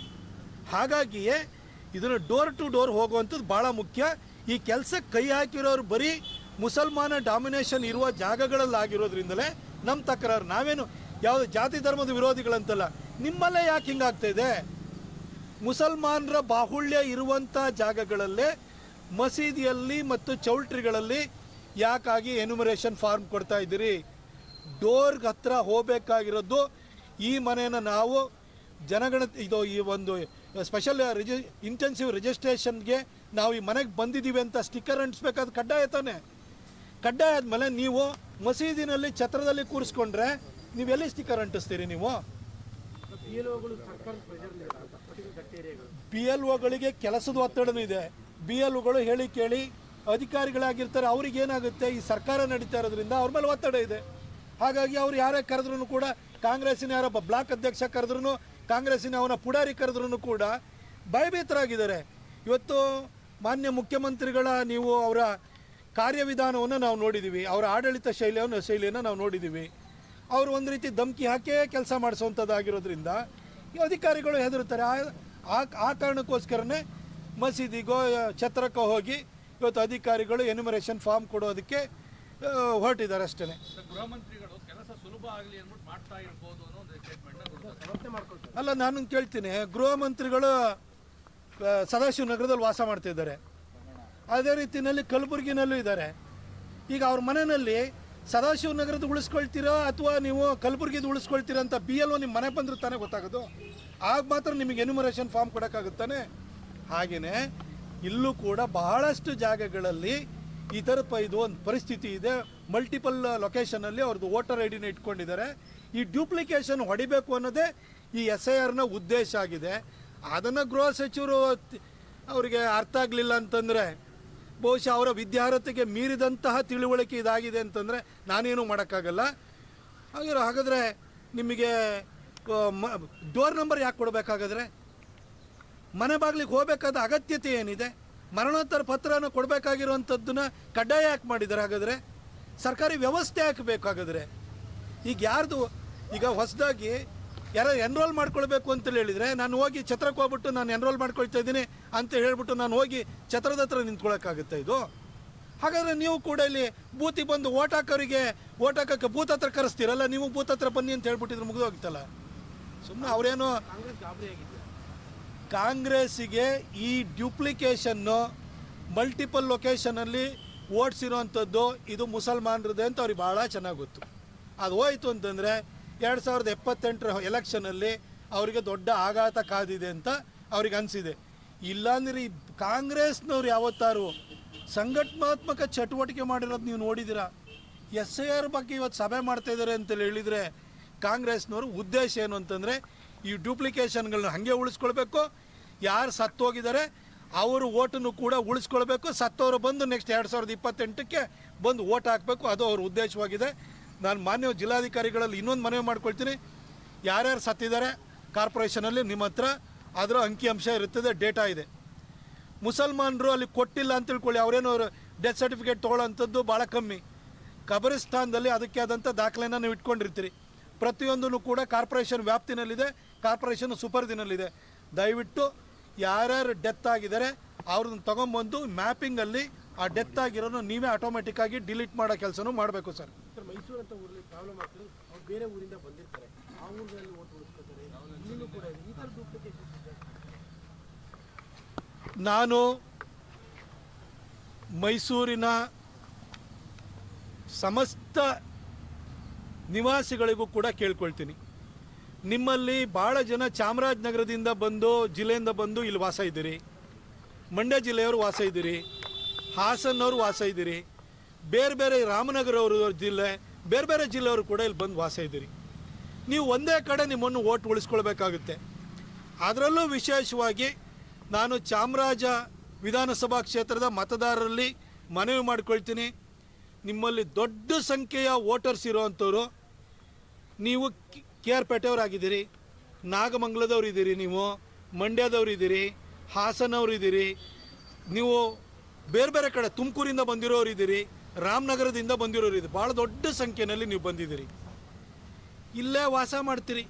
ಹಾಗಾಗಿಯೇ ಇದನ್ನು ಡೋರ್ ಟು ಡೋರ್ ಹೋಗುವಂಥದ್ದು ಭಾಳ ಮುಖ್ಯ. ಈ ಕೆಲಸಕ್ಕೆ ಕೈ ಹಾಕಿರೋರು ಬರೀ ಮುಸಲ್ಮಾನ ಡಾಮಿನೇಷನ್ ಇರುವ ಜಾಗಗಳಲ್ಲಾಗಿರೋದ್ರಿಂದಲೇ ನಮ್ಮ ತಕರಾರು. ನಾವೇನು ಯಾವುದೇ ಜಾತಿ ಧರ್ಮದ ವಿರೋಧಿಗಳಂತಲ್ಲ. ನಿಮ್ಮಲ್ಲೇ ಯಾಕೆ ಹಿಂಗಾಗ್ತಾ ಇದೆ? ಮುಸಲ್ಮಾನರ ಬಾಹುಳ್ಯ ಇರುವಂಥ ಜಾಗಗಳಲ್ಲೇ ಮಸೀದಿಯಲ್ಲಿ ಮತ್ತು ಚೌಲ್ಟ್ರಿಗಳಲ್ಲಿ ಯಾಕಾಗಿ ಎನ್ಯುಮರೇಷನ್ ಫಾರ್ಮ್ ಕೊಡ್ತಾ ಇದ್ದೀರಿ? ಡೋರ್ಗೆ ಹತ್ರ ಹೋಗಬೇಕಾಗಿರೋದು ಈ ಮನೆಯನ್ನು ನಾವು ಈ ಒಂದು ಸ್ಪೆಷಲ್ ಇಂಟೆನ್ಸಿವ್ ರಿಜಿಸ್ಟ್ರೇಷನ್ಗೆ ನಾವು ಈ ಮನೆಗೆ ಬಂದಿದ್ದೀವಿ ಅಂತ ಸ್ಟಿಕ್ಕರ್ ಅಂಟಿಸ್ಬೇಕಾದ ಕಡ್ಡಾಯ ತಾನೆ. ಕಡ್ಡಾಯ ಆದಮೇಲೆ ನೀವು ಮಸೀದಿನಲ್ಲಿ ಛತ್ರದಲ್ಲಿ ಕೂರಿಸ್ಕೊಂಡ್ರೆ ನೀವು ಎಲ್ಲಿ ಸ್ಟಿಕ್ಕರ್ ಅಂಟಿಸ್ತೀರಿ? ನೀವು BLOಗಳಿಗೆ ಕೆಲಸದ ಒತ್ತಡನೂ ಇದೆ. BLOಗಳು ಹೇಳಿ ಕೇಳಿ ಅಧಿಕಾರಿಗಳಾಗಿರ್ತಾರೆ. ಅವ್ರಿಗೆ ಏನಾಗುತ್ತೆ, ಈ ಸರ್ಕಾರ ನಡೀತಾ ಇರೋದ್ರಿಂದ ಅವ್ರ ಮೇಲೆ ಒತ್ತಡ ಇದೆ. ಹಾಗಾಗಿ ಅವ್ರು ಯಾರೇ ಕರೆದ್ರೂ ಕೂಡ, ಕಾಂಗ್ರೆಸ್ಸಿನ ಯಾರೊಬ್ಬ ಬ್ಲಾಕ್ ಅಧ್ಯಕ್ಷ ಕರೆದ್ರೂ, ಕಾಂಗ್ರೆಸ್ಸಿನ ಅವನ ಪುಡಾರಿ ಕರೆದ್ರೂ ಕೂಡ ಭಯಭೀತರಾಗಿದ್ದಾರೆ. ಇವತ್ತು ಮಾನ್ಯ ಮುಖ್ಯಮಂತ್ರಿಗಳ ನೀವು ಅವರ ಕಾರ್ಯವಿಧಾನವನ್ನು ನಾವು ನೋಡಿದ್ದೀವಿ, ಅವರ ಆಡಳಿತ ಶೈಲಿಯನ್ನು ನಾವು ನೋಡಿದ್ದೀವಿ. ಅವರು ಒಂದು ರೀತಿ ಧಮಕಿ ಹಾಕೇ ಕೆಲಸ ಮಾಡಿಸುವಂಥದ್ದಾಗಿರೋದ್ರಿಂದ ಈ ಅಧಿಕಾರಿಗಳು ಹೆದರುತ್ತಾರೆ. ಆ ಕಾರಣಕ್ಕೋಸ್ಕರನೇ ಮಸೀದಿಗೋ ಛತ್ರಕ್ಕೋ ಹೋಗಿ ಇವತ್ತು ಅಧಿಕಾರಿಗಳು ಎನ್ಯುಮರೇಷನ್ ಫಾರ್ಮ್ ಕೊಡೋದಕ್ಕೆ ಹೊರಟಿದ್ದಾರೆ ಅಷ್ಟೇ. ಗೃಹ ಮಂತ್ರಿಗಳು ಕೆಲಸ ಸುಲಭ ಆಗಲಿ ಅಂದ್ಬಿಟ್ಟು ಮಾಡ್ತಾ ಇರ್ಬೋದು ಅನ್ನೋ ಒಂದು ಸ್ಟೇಟ್ಮೆಂಟ್ ಅಲ್ಲ, ನಾನು ಕೇಳ್ತೀನಿ, ಗೃಹ ಮಂತ್ರಿಗಳು ಸದಾಶಿವನಗರದಲ್ಲಿ ವಾಸ ಮಾಡ್ತಿದ್ದಾರೆ, ಅದೇ ರೀತಿಯಲ್ಲಿ ಕಲಬುರಗಿನಲ್ಲೂ ಇದ್ದಾರೆ. ಈಗ ಅವ್ರ ಮನೆಯಲ್ಲಿ ಸದಾಶಿವನಗರದ ಉಳಿಸ್ಕೊಳ್ತೀರಾ ಅಥವಾ ನೀವು ಕಲಬುರಗಿದು ಉಳಿಸ್ಕೊಳ್ತೀರಾ ಅಂತ BLO ನಿಮ್ಮ ಮನೆ ಬಂದ್ರೆ ತಾನೇ ಗೊತ್ತಾಗೋದು. ಆಗ ಮಾತ್ರ ನಿಮಗೆ ಎನ್ಯುಮರೇಷನ್ ಫಾರ್ಮ್ ಕೊಡೋಕ್ಕಾಗುತ್ತಾನೆ. ಹಾಗೆಯೇ ಇಲ್ಲೂ ಕೂಡ ಬಹಳಷ್ಟು ಜಾಗಗಳಲ್ಲಿ ಈ ಥರ ಇದು ಒಂದು ಪರಿಸ್ಥಿತಿ ಇದೆ. ಮಲ್ಟಿಪಲ್ ಲೊಕೇಶನಲ್ಲಿ ಅವ್ರದ್ದು ವೋಟರ್ ID ಇಟ್ಕೊಂಡಿದ್ದಾರೆ. ಈ ಡ್ಯೂಪ್ಲಿಕೇಶನ್ ಹೊಡಿಬೇಕು ಅನ್ನೋದೇ ಈ SIRನ ಉದ್ದೇಶ ಆಗಿದೆ. ಅದನ್ನು ಗೃಹ ಸಚಿವರು ಅವರಿಗೆ ಅರ್ಥ ಆಗಲಿಲ್ಲ ಅಂತಂದರೆ ಬಹುಶಃ ಅವರ ವಿದ್ಯಾರ್ಹತೆಗೆ ಮೀರಿದಂತಹ ತಿಳುವಳಿಕೆ ಇದಾಗಿದೆ ಅಂತಂದರೆ ನಾನೇನು ಮಾಡೋಕ್ಕಾಗಲ್ಲ. ಹಾಗಾದರೆ ನಿಮಗೆ ಡೋರ್ ನಂಬರ್ ಯಾಕೆ ಕೊಡಬೇಕಾಗಾದ್ರೆ? ಮನೆ ಬಾಗಿಲಿಗೆ ಹೋಗಬೇಕಾದ ಅಗತ್ಯತೆ ಏನಿದೆ? ಮರಣೋತ್ತರ ಪತ್ರನ ಕೊಡಬೇಕಾಗಿರುವಂಥದ್ದನ್ನ ಕಡ್ಡಾಯ ಯಾಕೆ ಮಾಡಿದ್ದಾರೆ? ಹಾಗಾದರೆ ಸರ್ಕಾರಿ ವ್ಯವಸ್ಥೆ ಯಾಕೆ ಬೇಕಾಗಾದರೆ? ಈಗ ಯಾರ್ದು ಈಗ ಹೊಸದಾಗಿ ಯಾರೋ ಎನ್ರೋಲ್ ಮಾಡ್ಕೊಳ್ಬೇಕು ಅಂತ ಹೇಳಿದರೆ ನಾನು ಹೋಗಿ ಛತ್ರಕ್ಕೆ ಹೋಗ್ಬಿಟ್ಟು ನಾನು ಎನ್ರೋಲ್ ಮಾಡ್ಕೊಳ್ತಾ ಇದ್ದೀನಿ ಅಂತ ಹೇಳ್ಬಿಟ್ಟು ನಾನು ಹೋಗಿ ಛತ್ರದ ಹತ್ರ ನಿಂತ್ಕೊಳ್ಳೋಕ್ಕಾಗುತ್ತೆ ಇದು? ಹಾಗಾದರೆ ನೀವು ಕೂಡ ಇಲ್ಲಿ ಬೂತಿಗೆ ಬಂದು ಓಟ್ ಹಾಕೋಕ್ಕೆ ಬೂತ್ ಹತ್ರ ಕರೆಸ್ತೀರಲ್ಲ, ನೀವು ಬೂತ್ ಹತ್ರ ಬನ್ನಿ ಅಂತ ಹೇಳ್ಬಿಟ್ಟಿದ್ರೆ ಮುಗಿದೋಗ್ತಲ್ಲ. ಸುಮ್ಮನೆ ಅವರೇನು ಕಾಂಗ್ರೆಸ್ ಗಾಬರಿ ಆಗಿದ್ದೆ. ಕಾಂಗ್ರೆಸ್ಸಿಗೆ ಈ ಡ್ಯೂಪ್ಲಿಕೇಶನ್ನು ಮಲ್ಟಿಪಲ್ ಲೊಕೇಶನಲ್ಲಿ ಓಡಿಸಿರೋವಂಥದ್ದು ಇದು ಮುಸಲ್ಮಾನರದೇ ಅಂತ ಅವ್ರಿಗೆ ಭಾಳ ಚೆನ್ನಾಗಿ ಗೊತ್ತು. ಅದು ಹೋಯಿತು ಅಂತಂದರೆ 2078 ಎಲೆಕ್ಷನಲ್ಲಿ ಅವರಿಗೆ ದೊಡ್ಡ ಆಘಾತ ಕಾದಿದೆ ಅಂತ ಅವ್ರಿಗೆ ಅನಿಸಿದೆ. ಇಲ್ಲಾಂದ್ರೆ ಈ ಕಾಂಗ್ರೆಸ್ನವ್ರು ಯಾವತ್ತಾರು ಸಂಘಟನಾತ್ಮಕ ಚಟುವಟಿಕೆ ಮಾಡಿರೋದು ನೀವು ನೋಡಿದ್ದೀರಾ? SIR ಬಗ್ಗೆ ಇವತ್ತು ಸಭೆ ಮಾಡ್ತಾ ಇದ್ದಾರೆ ಅಂತೇಳಿ ಹೇಳಿದರೆ ಕಾಂಗ್ರೆಸ್ನವರು ಉದ್ದೇಶ ಏನು ಅಂತಂದರೆ ಈ ಡ್ಯೂಪ್ಲಿಕೇಶನ್ಗಳನ್ನ ಹಾಗೆ ಉಳಿಸ್ಕೊಳ್ಬೇಕು, ಯಾರು ಸತ್ತೋಗಿದ್ದಾರೆ ಅವರು ಓಟನ್ನು ಕೂಡ ಉಳಿಸ್ಕೊಳ್ಬೇಕು, ಸತ್ತವರು ಬಂದು ನೆಕ್ಸ್ಟ್ 2028ಕ್ಕೆ ಬಂದು ಓಟ್ ಹಾಕಬೇಕು, ಅದು ಅವ್ರ ಉದ್ದೇಶವಾಗಿದೆ. ನಾನು ಮಾನ್ಯ ಜಿಲ್ಲಾಧಿಕಾರಿಗಳಲ್ಲಿ ಇನ್ನೊಂದು ಮನವಿ ಮಾಡ್ಕೊಳ್ತೀನಿ, ಯಾರ್ಯಾರು ಸತ್ತಿದ್ದಾರೆ ಕಾರ್ಪೊರೇಷನಲ್ಲಿ ನಿಮ್ಮ ಹತ್ರ ಅದರ ಅಂಕಿಅಂಶ ಇರುತ್ತದೆ, ಡೇಟಾ ಇದೆ. ಮುಸಲ್ಮಾನರು ಅಲ್ಲಿ ಕೊಟ್ಟಿಲ್ಲ ಅಂತ ತಿಳ್ಕೊಳ್ಳಿ, ಅವರೇನು ಡೆತ್ ಸರ್ಟಿಫಿಕೇಟ್ ತೊಗೊಳ್ಳೋಂಥದ್ದು ಭಾಳ ಕಮ್ಮಿ. ಕಬರಿಸ್ತಾನದಲ್ಲಿ ಅದಕ್ಕೆ ಆದಂಥ ದಾಖಲೆನ ನೀವು ಇಟ್ಕೊಂಡಿರ್ತೀರಿ. ಪ್ರತಿಯೊಂದೂ ಕೂಡ ಕಾರ್ಪೊರೇಷನ್ ವ್ಯಾಪ್ತಿನಲ್ಲಿದೆ, ಕಾರ್ಪೊರೇಷನ್ ಸುಪರ್ದಿನಲ್ಲಿದೆ. ದಯವಿಟ್ಟು ಯಾರ್ಯಾರು ಡೆತ್ ಆಗಿದ್ದಾರೆ ಅವ್ರನ್ನ ತೊಗೊಂಬಂದು ಮ್ಯಾಪಿಂಗಲ್ಲಿ ಆ ಡೆತ್ ಆಗಿರೋನು ನೀವೇ ಆಟೋಮೆಟಿಕ್ಕಾಗಿ ಡಿಲೀಟ್ ಮಾಡೋ ಕೆಲಸನೂ ಮಾಡಬೇಕು ಸರ್. ಸರ್, ಮೈಸೂರು ಅಂತ ಊರಲ್ಲಿ ಪ್ರಾಬ್ಲಮ್ ಆಗ್ತದೆ, ಅವ್ರು ಬೇರೆ ಊರಿಂದ ಬಂದಿರ್ತಾರೆ, ಆ ಊರಲ್ಲಿ ಓಟ್ ಉಳಿಸ್ಕೊತಾರೆ, ಇಲ್ಲಿನೂ ಕೂಡ ಇದೆ. ಈ ಥರ ಡೂಪ್ಲಿಕೇಶನ್ ನಾನು ಮೈಸೂರಿನ ಸಮಸ್ತ ನಿವಾಸಿಗಳಿಗೂ ಕೂಡ ಕೇಳ್ಕೊಳ್ತೀನಿ, ನಿಮ್ಮಲ್ಲಿ ಭಾಳ ಜನ ಚಾಮರಾಜನಗರದಿಂದ ಬಂದು ಜಿಲ್ಲೆಯಿಂದ ಬಂದು ಇಲ್ಲಿ ವಾಸ ಇದ್ದೀರಿ, ಮಂಡ್ಯ ಜಿಲ್ಲೆಯವರು ವಾಸ ಇದ್ದೀರಿ, ಹಾಸನ್ನವರು ವಾಸ ಇದ್ದೀರಿ, ಬೇರೆ ಬೇರೆ ರಾಮನಗರ ಅವರು ಜಿಲ್ಲೆ, ಬೇರೆ ಬೇರೆ ಜಿಲ್ಲೆಯವರು ಕೂಡ ಇಲ್ಲಿ ಬಂದು ವಾಸ ಇದ್ದೀರಿ. ನೀವು ಒಂದೇ ಕಡೆ ನಿಮ್ಮನ್ನು ಓಟ್ ಉಳಿಸ್ಕೊಳ್ಬೇಕಾಗುತ್ತೆ. ಅದರಲ್ಲೂ ವಿಶೇಷವಾಗಿ ನಾನು ಚಾಮರಾಜ ವಿಧಾನಸಭಾ ಕ್ಷೇತ್ರದ ಮತದಾರರಲ್ಲಿ ಮನವಿ ಮಾಡ್ಕೊಳ್ತೀನಿ, ನಿಮ್ಮಲ್ಲಿ ದೊಡ್ಡ ಸಂಖ್ಯೆಯ ವೋಟರ್ಸ್ ಇರೋವಂಥವ್ರು, ನೀವು KR ಪೇಟೆಯವರಾಗಿದ್ದೀರಿ, ನಾಗಮಂಗಲದವ್ರು ಇದ್ದೀರಿ, ನೀವು ಮಂಡ್ಯದವ್ರು ಇದ್ದೀರಿ, ಹಾಸನವ್ರು ಇದ್ದೀರಿ, ನೀವು ಬೇರೆ ಬೇರೆ ಕಡೆ ತುಮಕೂರಿಂದ ಬಂದಿರೋರು ಇದ್ದೀರಿ, ರಾಮನಗರದಿಂದ ಬಂದಿರೋರು ಇದ್ದೀರಿ, ಭಾಳ ದೊಡ್ಡ ಸಂಖ್ಯೆಯಲ್ಲಿ ನೀವು ಬಂದಿದ್ದೀರಿ. ಇಲ್ಲೇ ವಾಸ ಮಾಡ್ತೀರಿ,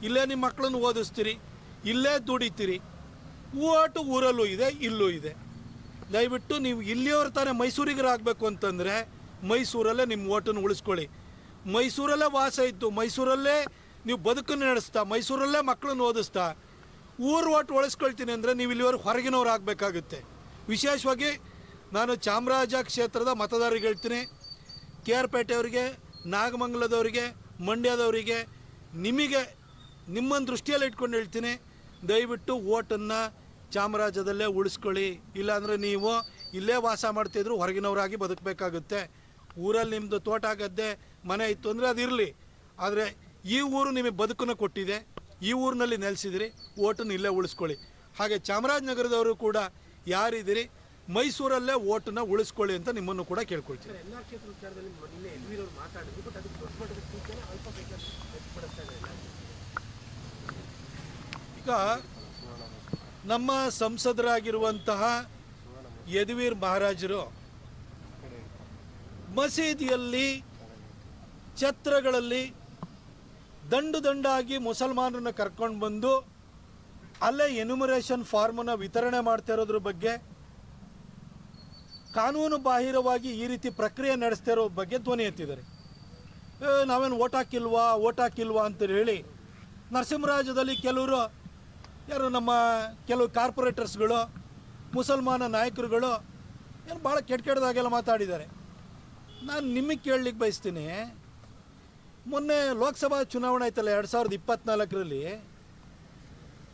ಇಲ್ಲೇ ನಿಮ್ಮ ಮಕ್ಕಳನ್ನು ಓದಿಸ್ತೀರಿ, ಇಲ್ಲೇ ದುಡಿತೀರಿ, ಓಟು ಊರಲ್ಲೂ ಇದೆ, ಇಲ್ಲೂ ಇದೆ. ದಯವಿಟ್ಟು ನೀವು ಇಲ್ಲಿಯವ್ರ ತಾನೇ ಮೈಸೂರಿಗರಾಗಬೇಕು ಅಂತಂದರೆ ಮೈಸೂರಲ್ಲೇ ನಿಮ್ಮ ಓಟನ್ನು ಉಳಿಸ್ಕೊಳ್ಳಿ. ಮೈಸೂರಲ್ಲೇ ವಾಸ ಇದ್ದು ಮೈಸೂರಲ್ಲೇ ನೀವು ಬದುಕನ್ನು ನಡೆಸ್ತಾ ಮೈಸೂರಲ್ಲೇ ಮಕ್ಕಳನ್ನು ಓದಿಸ್ತಾ ಊರು ಓಟು ಉಳಿಸ್ಕೊಳ್ತೀನಿ ಅಂದರೆ ನೀವು ಇಲ್ಲಿವರೆಗೆ ಹೊರಗಿನವ್ರು ಆಗಬೇಕಾಗುತ್ತೆ. ವಿಶೇಷವಾಗಿ ನಾನು ಚಾಮರಾಜ ಕ್ಷೇತ್ರದ ಮತದಾರರಿಗೆ ಹೇಳ್ತೀನಿ, KR ಪೇಟೆಯವರಿಗೆ, ನಾಗಮಂಗಲದವರಿಗೆ, ಮಂಡ್ಯದವರಿಗೆ, ನಿಮಗೆ ನಿಮ್ಮನ್ನು ದೃಷ್ಟಿಯಲ್ಲಿ ಇಟ್ಕೊಂಡು ಹೇಳ್ತೀನಿ, ದಯವಿಟ್ಟು ಓಟನ್ನು ಚಾಮರಾಜದಲ್ಲೇ ಉಳಿಸ್ಕೊಳ್ಳಿ. ಇಲ್ಲಾಂದರೆ ನೀವು ಇಲ್ಲೇ ವಾಸ ಮಾಡ್ತಿದ್ರು ಹೊರಗಿನವರಾಗಿ ಬದುಕಬೇಕಾಗುತ್ತೆ. ಊರಲ್ಲಿ ನಿಮ್ಮದು ತೋಟ ಗದ್ದೆ ಮನೆ ಇತ್ತು ಅಂದರೆ ಅದಿರಲಿ, ಆದರೆ ಈ ಊರು ನಿಮಗೆ ಬದುಕನ್ನು ಕೊಟ್ಟಿದೆ, ಈ ಊರಿನಲ್ಲಿ ನೆಲೆಸಿದಿರಿ, ಓಟನ್ನು ಇಲ್ಲೇ ಉಳಿಸ್ಕೊಳ್ಳಿ. ಹಾಗೆ ಚಾಮರಾಜನಗರದವರು ಕೂಡ ಯಾರಿದ್ದೀರಿ ಮೈಸೂರಲ್ಲೇ ಓಟನ್ನು ಉಳಿಸ್ಕೊಳ್ಳಿ ಅಂತ ನಿಮ್ಮನ್ನು ಕೂಡ ಕೇಳ್ಕೊಳ್ತೀನಿ. ಎಲ್ಲ ಕ್ಷೇತ್ರ ವಿಚಾರದಲ್ಲಿ ನಿನ್ನೆ ಯದುವೀರ್ ಅವರು ಮಾತಾಡಿದ್ರು, ಬಟ್ ಅದಕ್ಕೆ ದೊಡ್ಡ ಮಟ್ಟದ ಸೂಚನೆ ಅಲ್ಪಸಂಖ್ಯಾತ ಈಗ ನಮ್ಮ ಸಂಸದರಾಗಿರುವಂತಹ ಯದುವೀರ್ ಮಹಾರಾಜರು ಮಸೀದಿಯಲ್ಲಿ ಛತ್ರಗಳಲ್ಲಿ ದಂಡಾಗಿ ಮುಸಲ್ಮಾನರನ್ನು ಕರ್ಕೊಂಡು ಬಂದು ಅಲ್ಲೇ ಎನ್ಯುಮರೇಷನ್ ಫಾರ್ಮನ್ನು ವಿತರಣೆ ಮಾಡ್ತಾ ಇರೋದ್ರ ಬಗ್ಗೆ, ಕಾನೂನು ಬಾಹಿರವಾಗಿ ಈ ರೀತಿ ಪ್ರಕ್ರಿಯೆ ನಡೆಸ್ತಾ ಇರೋ ಬಗ್ಗೆ ಧ್ವನಿ ಎತ್ತಿದ್ದಾರೆ. ನಾವೇನು ಓಟ್ ಹಾಕಿಲ್ವಾ ಅಂತ ಹೇಳಿ ನರಸಿಂಹರಾಜದಲ್ಲಿ ಕೆಲವರು ಯಾರು ನಮ್ಮ ಕೆಲವು ಕಾರ್ಪೊರೇಟರ್ಸ್ಗಳು, ಮುಸಲ್ಮಾನ ನಾಯಕರುಗಳು ಏನು ಭಾಳ ಕೆಟ್ಟದಾಗೆಲ್ಲ ಮಾತಾಡಿದ್ದಾರೆ. ನಾನು ನಿಮಗೆ ಕೇಳಲಿಕ್ಕೆ ಬಯಸ್ತೀನಿ, ಮೊನ್ನೆ ಲೋಕಸಭಾ ಚುನಾವಣೆ ಆಯ್ತಲ್ಲ 2024ರಲ್ಲಿ,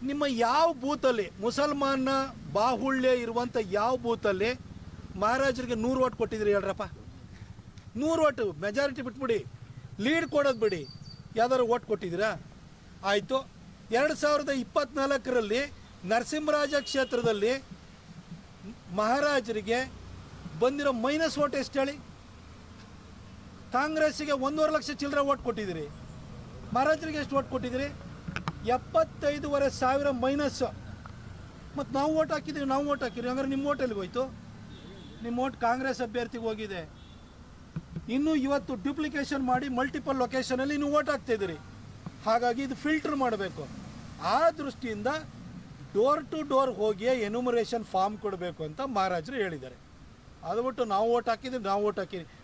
ನಿಮ್ಮ ಯಾವ ಬೂತಲ್ಲಿ ಮುಸಲ್ಮಾನ ಬಾಹುಳ್ಯ ಇರುವಂಥ ಯಾವ ಬೂತಲ್ಲಿ ಮಹಾರಾಜರಿಗೆ 100 ಓಟ್ ಕೊಟ್ಟಿದ್ದೀರಿ ಹೇಳ್ರಪ್ಪ? 100 ಓಟು ಮೆಜಾರಿಟಿ ಬಿಟ್ಬಿಡಿ, ಲೀಡ್ ಕೊಡೋದು ಬಿಡಿ, ಯಾವ್ದಾದ್ರು ಓಟ್ ಕೊಟ್ಟಿದ್ದೀರಾ? ಆಯಿತು. 2024ರಲ್ಲಿ ನರಸಿಂಹರಾಜ ಕ್ಷೇತ್ರದಲ್ಲಿ ಮಹಾರಾಜರಿಗೆ ಬಂದಿರೋ ಮೈನಸ್ ಓಟ್ ಎಷ್ಟು ಹೇಳಿ? ಕಾಂಗ್ರೆಸ್ಸಿಗೆ 1.5 ಲಕ್ಷ ಚಿಲ್ಲರೆ ಓಟ್ ಕೊಟ್ಟಿದ್ದೀರಿ, ಮಹಾರಾಜರಿಗೆ ಎಷ್ಟು ಓಟ್ ಕೊಟ್ಟಿದ್ದೀರಿ? 75,500 ಮೈನಸ್ಸು. ಮತ್ತು ನಾವು ಓಟ್ ಹಾಕಿದ್ದೀವಿ, ಹಂಗಾರೆ ನಿಮ್ಮ ಓಟ್ ಎಲ್ಲಿಗೆ ಹೋಯ್ತು? ನಿಮ್ಮ ಓಟ್ ಕಾಂಗ್ರೆಸ್ ಅಭ್ಯರ್ಥಿಗೆ ಹೋಗಿದೆ. ಇನ್ನೂ ಇವತ್ತು ಡ್ಯೂಪ್ಲಿಕೇಶನ್ ಮಾಡಿ ಮಲ್ಟಿಪಲ್ ಲೊಕೇಶನಲ್ಲಿ ನೀವು ಓಟ್ ಹಾಕ್ತಾಯಿದ್ದೀರಿ. ಹಾಗಾಗಿ ಇದು ಫಿಲ್ಟರ್ ಮಾಡಬೇಕು. ಆ ದೃಷ್ಟಿಯಿಂದ ಡೋರ್ ಟು ಡೋರ್ ಹೋಗಿ ಎನ್ಯುಮರೇಷನ್ ಫಾರ್ಮ್ ಕೊಡಬೇಕು ಅಂತ ಮಹಾರಾಜರು ಹೇಳಿದ್ದಾರೆ. ಅದು ಬಿಟ್ಟು ನಾವು ಓಟ್ ಹಾಕಿದ್ವಿ,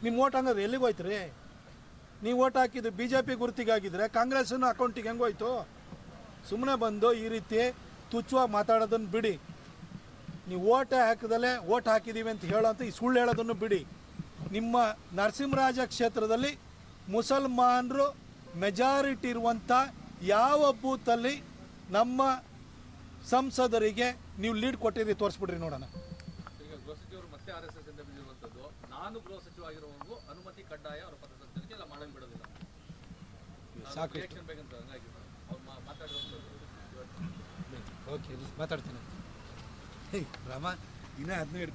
ನಿಮ್ಮ ಓಟ್ ಹಂಗಾದ್ರೆ ಎಲ್ಲಿಗೆ ಹೋಯ್ತು ರೀ? ನೀವು ಓಟ್ ಹಾಕಿದ್ದು ಬಿ ಜೆ ಪಿ ಗುರುತಿಗಾಗಿದ್ರೆ ಕಾಂಗ್ರೆಸ್ನ ಅಕೌಂಟಿಗೆ ಹೆಂಗೆ ಹೋಯ್ತು? ಸುಮ್ಮನೆ ಬಂದು ಈ ರೀತಿ ತುಚ್ಛವಾಗಿ ಮಾತಾಡೋದನ್ನು ಬಿಡಿ. ನೀವು ಓಟ್ ಹಾಕಿದಲ್ಲೇ ಓಟ್ ಹಾಕಿದ್ದೀವಿ ಅಂತ ಹೇಳೋಂಥ ಈ ಸುಳ್ಳು ಹೇಳೋದನ್ನು ಬಿಡಿ. ನಿಮ್ಮ ನರಸಿಂಹರಾಜ ಕ್ಷೇತ್ರದಲ್ಲಿ ಮುಸಲ್ಮಾನರು ಮೆಜಾರಿಟಿ ಇರುವಂಥ ಯಾವ ಬೂತಲ್ಲಿ ನಮ್ಮ ಸಂಸದರಿಗೆ ನೀವು ಲೀಡ್ ಕೊಟ್ಟಿರಿ ತೋರಿಸ್ಬಿಡ್ರಿ ನೋಡೋಣ. ಈಗ ಗೃಹ ಸಚಿವರು ಮತ್ತೆ RSS ಇಂದ ಬಿದ್ದಿರುವಂಥದ್ದು, ನಾನು ಗೃಹ ಸಚಿವ ಆಗಿರುವವರೆಗೂ ಅನುಮತಿ ಕಡ್ಡಾಯ ಅವರ ಪದಸಂಚಲನಕ್ಕೆ ಎಲ್ಲ ಮಾಡಲು ಬಿಡೋದಿಲ್ಲ. ಸಾಕು, ರಿಯಾಕ್ಷನ್ ಬೇಕಂತ ಹಂಗಾಗಿ ಅವ್ರು ಮಾತಾಡಿರುವಂಥದ್ದು. ಓಕೆ ಮಾತಾಡ್ತೀನಿ. ರಾಮ ಇನ್ನೂ 15